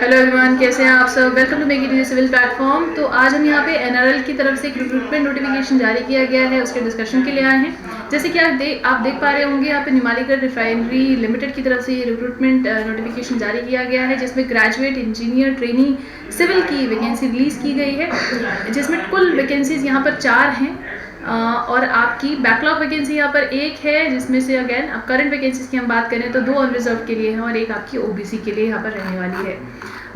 Hello everyone, कैसे हैं आप सब। Welcome to make it civil platform. तो आज हम यहाँ पे एनआरएल की तरफ से एक रिक्रूटमेंट नोटिफिकेशन जारी किया गया है, उसके डिस्कशन के लिए आए हैं। जैसे कि आप देख पा रहे होंगे, यहाँ पे नुमालीगढ़ रिफाइनरी लिमिटेड की तरफ से ये रिक्रूटमेंट नोटिफिकेशन जारी किया गया है, जिसमें ग्रेजुएट इंजीनियर ट्रेनी सिविल की वैकेंसी रिलीज़ की गई है, जिसमें कुल वैकेंसीज यहाँ पर 4 हैं। और आपकी बैकलॉग वैकेंसी यहाँ पर एक है, जिसमें से अगेन अब करंट वैकेंसीज की हम बात करें तो 2 अनरिजर्व के लिए हैं और एक आपकी ओबीसी के लिए यहाँ पर रहने वाली है।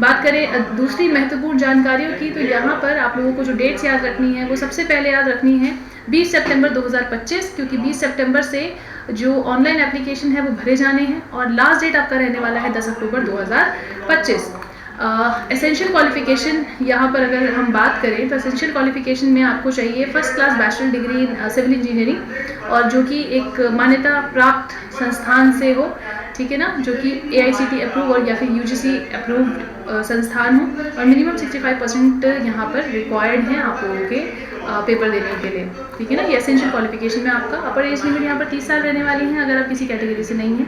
बात करें दूसरी महत्वपूर्ण जानकारियों की, तो यहाँ पर आप लोगों को जो डेट्स याद रखनी है वो सबसे पहले याद रखनी है 20 सितंबर 2025, क्योंकि 20 सितंबर से जो ऑनलाइन एप्लीकेशन है वो भरे जाने हैं और लास्ट डेट आपका रहने वाला है 10 अक्टूबर 2025। एसेंशियल क्वालिफिकेशन यहाँ पर अगर हम बात करें तो एसेंशियल क्वालिफिकेशन में आपको चाहिए first class bachelor degree in civil engineering, और जो कि एक मान्यता प्राप्त संस्थान से हो, ठीक है ना, जो कि AICTE अप्रूव और या फिर UGC अप्रूव्ड संस्थान हो, और मिनिमम 65% यहाँ पर रिक्वायर्ड है आप लोगों के पेपर देने के लिए, ठीक है ना। ये एसेंशियल क्वालिफिकेशन में आपका अपर एज लिमिट यहाँ पर 30 साल रहने वाली है अगर आप किसी कैटेगरी से नहीं हैं।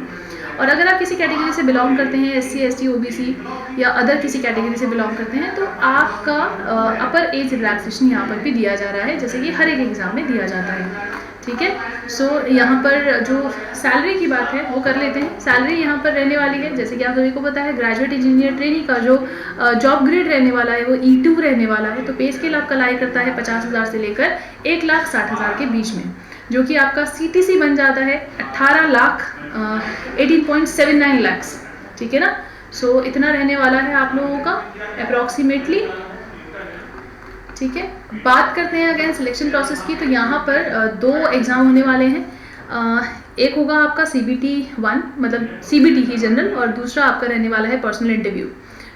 और अगर आप किसी कैटेगरी से बिलोंग करते हैं, SC ST OBC या अदर किसी कैटेगरी से बिलोंग करते हैं, तो आपका अपर एज रिलैक्सेशन यहाँ पर भी दिया जा रहा है, जैसे कि हर एक एग्ज़ाम में दिया जाता है, ठीक है। सो यहाँ पर जो सैलरी की बात है वो कर लेते हैं। सैलरी यहाँ पर रहने वाली है, जैसे कि आप सभी को पता है, ग्रेजुएट इंजीनियर ट्रेनी का जो जॉब ग्रेड रहने वाला है वो E2 रहने वाला है। तो पे स्केल आपका लाई करता है 50,000 से लेकर 1,60,000 के बीच में, जो कि आपका CTC बन जाता है 18.79 लाख, ठीक है ना। सो इतना रहने वाला है आप लोगों का अप्रॉक्सीमेटली, ठीक है। बात करते हैं अगेन सिलेक्शन प्रोसेस की, तो यहाँ पर 2 एग्ज़ाम होने वाले हैं। एक होगा आपका CBT 1, मतलब CBT ही जनरल, और दूसरा आपका रहने वाला है पर्सनल इंटरव्यू।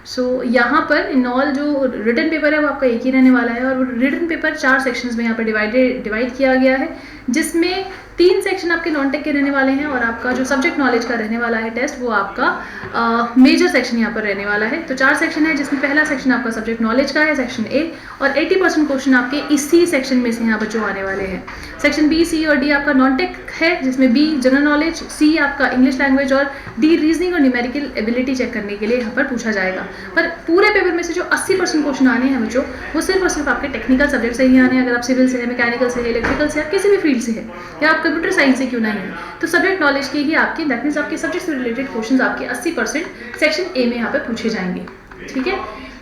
सो यहाँ पर इन ऑल जो रिटन पेपर है वो आपका एक ही रहने वाला है, और रिटन पेपर 4 सेक्शंस में यहाँ पर डिवाइड किया गया है, जिसमें 3 सेक्शन आपके नॉन टेक के रहने वाले हैं, और आपका जो सब्जेक्ट नॉलेज का रहने वाला है टेस्ट वो आपका मेजर सेक्शन यहाँ पर रहने वाला है। तो 4 सेक्शन है, जिसमें पहला सेक्शन आपका सब्जेक्ट नॉलेज का है, सेक्शन A, और 80% क्वेश्चन आपके इसी सेक्शन में से यहाँ बच्चों आने वाले हैं। सेक्शन B, C और D आपका नॉन टेक है, जिसमें B जनरल नॉलेज, C आपका इंग्लिश लैंग्वेज और D रीजनिंग और न्यूमेरिकल एबिलिटी चेक करने के लिए यहाँ पर पूछा जाएगा। पर पूरे पेपर में से जो 80% क्वेश्चन आने हैं बच्चों, वो सिर्फ और सिर्फ आपके टेक्निकल सब्जेक्ट से ही आने हैं। अगर आप सिविल से है, मैकेनिकल से है, इलेक्ट्रिकल से, आप किसी भी फील्ड से है, या आप कंप्यूटर साइंस से क्यों नहीं है, तो सब्जेक्ट नॉलेज की ही आपकी, दैट मीन्स आपके सब्जेक्ट से रिलेटेड क्वेश्चन आपके 80% सेक्शन A में यहाँ पे पूछे जाएंगे, ठीक है।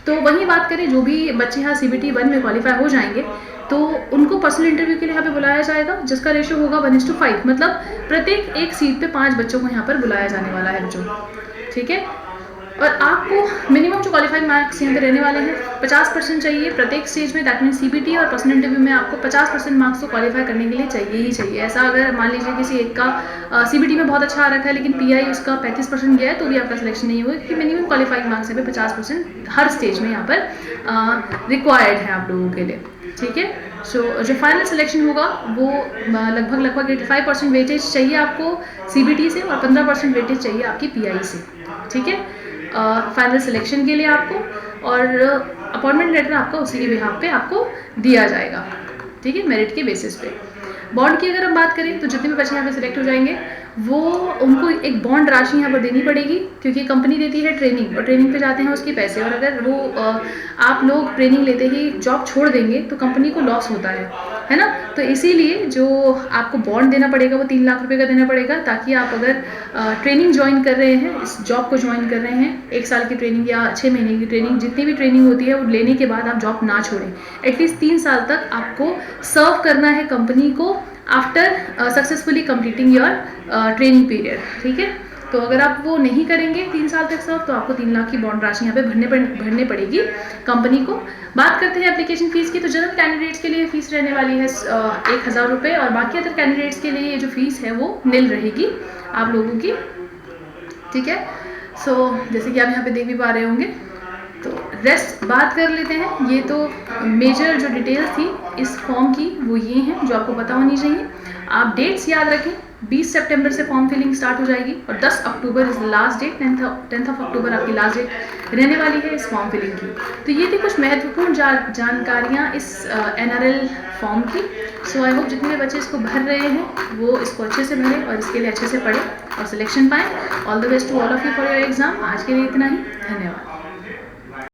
तो वही बात करें, जो भी बच्चे यहाँ CBT 1 में क्वालिफाई हो जाएंगे तो उनको पर्सनल इंटरव्यू के लिए यहाँ पे बुलाया जाएगा, जिसका रेशियो होगा 1:5, मतलब प्रत्येक एक सीट पे 5 बच्चों को यहाँ पर बुलाया जाने वाला है बच्चों, ठीक है। और आपको मिनिमम जो क्वालिफाइंग मार्क्स यहाँ पे रहने वाले हैं 50% चाहिए प्रत्येक स्टेज में, दैट मीन्स CBT और पर्सनल इंटरव्यू में आपको 50% मार्क्स को क्वालिफाई करने के लिए चाहिए ही चाहिए। ऐसा अगर मान लीजिए किसी एक का CBT में बहुत अच्छा आ रखा है लेकिन PI उसका 35% गया है, तो भी आपका सिलेक्शन नहीं होगा, क्योंकि मिनिमम क्वालिफाइंग मार्क्स यहाँ पे 50% हर स्टेज में यहाँ पर रिक्वायर्ड है आप लोगों के लिए, ठीक है। सो जो फाइनल सिलेक्शन होगा वो लगभग 85% वेटेज चाहिए आपको CBT से, और 15% वेटेज चाहिए आपकी PI से, ठीक है, फाइनल सिलेक्शन के लिए आपको। और अपॉइंटमेंट लेटर आपका उसी के बिहाफ पे आपको दिया जाएगा, ठीक है, मेरिट के बेसिस पे। बॉन्ड की अगर हम बात करें तो जितने भी बच्चे यहाँ पे सिलेक्ट हो जाएंगे वो उनको एक बॉन्ड राशि यहाँ पर देनी पड़ेगी, क्योंकि कंपनी देती है ट्रेनिंग, और ट्रेनिंग पे जाते हैं उसके पैसे, और अगर वो आप लोग ट्रेनिंग लेते ही जॉब छोड़ देंगे तो कंपनी को लॉस होता है ना। तो इसीलिए जो आपको बॉन्ड देना पड़ेगा वो 3 लाख रुपए का देना पड़ेगा, ताकि आप अगर ट्रेनिंग ज्वाइन कर रहे हैं, इस जॉब को ज्वाइन कर रहे हैं, 1 साल की ट्रेनिंग या 6 महीने की ट्रेनिंग, जितनी भी ट्रेनिंग होती है वो लेने के बाद आप जॉब ना छोड़ें। एटलीस्ट 3 साल तक आपको सर्व करना है कंपनी को after successfully completing your training period, ठीक है। तो अगर आप वो नहीं करेंगे 3 साल तक सर्व, तो आपको 3 लाख की बॉन्ड राशि यहाँ पे भरने पड़ेगी कंपनी को। बात करते हैं एप्लीकेशन फ़ीस की, तो जनरल कैंडिडेट्स के लिए फ़ीस रहने वाली है 1,000 रुपये, और बाकी अदर कैंडिडेट्स के लिए ये जो फ़ीस है वो निल रहेगी आप लोगों की, ठीक है। सो जैसे कि आप यहाँ पे देख भी पा रहे होंगे, तो रेस्ट बात कर लेते हैं। ये तो मेजर जो डिटेल्स थी इस फॉर्म की वो ये हैं जो आपको पता होनी चाहिए। आप डेट्स याद रखें, 20 सितंबर से फॉर्म फिलिंग स्टार्ट हो जाएगी, और 10 October is last date, 10th of October आपकी लास्ट डेट रहने वाली है इस फॉर्म फिलिंग की। तो ये थी कुछ महत्वपूर्ण जानकारियाँ इस NRL फॉर्म की। सो आई होप जितने भी बच्चे इसको भर रहे हैं वो इसको अच्छे से भरें और इसके लिए अच्छे से पढ़ें और सिलेक्शन पाएँ। All the best to all of you for your exam. आज के लिए इतना ही, धन्यवाद।